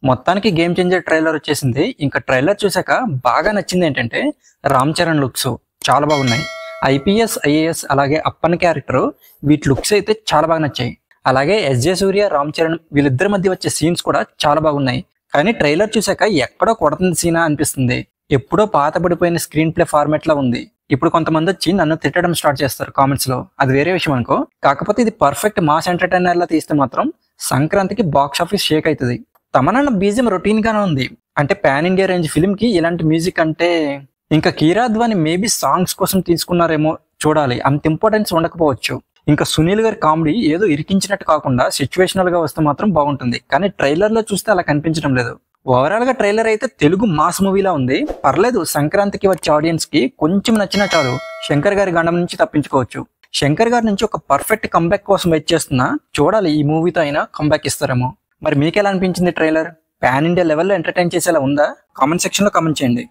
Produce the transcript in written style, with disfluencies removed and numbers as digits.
మొత్తానికి game changer trailer వచ్చేసింది. ఇంకా ట్రైలర్ చూసాక బాగా నచ్చింది ఏంటంటే రామ్ చరణ్ లుక్స్ చాలా బాగున్నాయి. ఐపీఎస్ ఐఏఎస్ అలాగే అప్పన్ క్యారెక్టర్ వీటి లుక్స్ అయితే చాలా బాగా నచ్చాయి. అలాగే ఎస్జే సూర్య రామ్ చరణ్ వీళ్ళిద్దరి మధ్య వచ్చే సీన్స్ కూడా చాలా బాగున్నాయి. కానీ ట్రైలర్ చూసాక ఎక్కడో కొడుతుంది సీనా అనిపిస్తుంది. ఎప్పుడో పాత పడిపోయిన స్క్రీన్ ప్లే ఫార్మాట్ లా ఉంది. ఇప్పుడు కొంతమంది వచ్చి నన్ను తిట్టడం స్టార్ట్ చేస్తారు కామెంట్స్ లో, అది వేరే విషయం అనుకో. కాకపోతే ఇది పర్ఫెక్ట్ మాస్ ఎంటర్టైనర్ లా తీస్తే మాత్రం సంక్రాంతికి బాక్స్ ఆఫీస్ షేక్ అవుతుంది. తమనన్న బీజియం రొటీన్ గానే ఉంది. అంటే పాన్ ఇండియా రేంజ్ ఫిల్మ్ కి ఇలాంటి మ్యూజిక్ అంటే ఇంకా కీరా అద్వాని మేబీ సాంగ్స్ కోసం తీసుకున్నారేమో, చూడాలి. అంత ఇంపార్టెన్స్ ఉండకపోవచ్చు. ఇంకా సునీల్ గారి కామెడీ ఏదో ఇరికించినట్టు కాకుండా సిచ్యువేషనల్ గా వస్తే మాత్రం బాగుంటుంది. కానీ ట్రైలర్ లో చూస్తే అలా కనిపించడం లేదు. ఓవరాల్ గా ట్రైలర్ అయితే తెలుగు మాస్ మూవీలా ఉంది. పర్లేదు, సంక్రాంతికి వచ్చే ఆడియన్స్ కి కొంచెం నచ్చినా చాలు శంకర్ గారి గండం నుంచి తప్పించుకోవచ్చు. శంకర్ గారి నుంచి ఒక పర్ఫెక్ట్ కంబ్యాక్ కోసం వెయిట్ చేస్తున్నా. చూడాలి ఈ మూవీతో అయినా కంబ్యాక్ ఇస్తారేమో. మరి మీకు ఎలా అనిపించింది ట్రైలర్? పాన్ ఇండియా లెవెల్లో ఎంటర్టైన్ చేసేలా ఉందా? కామెంట్ సెక్షన్ లో కామెంట్ చేయండి.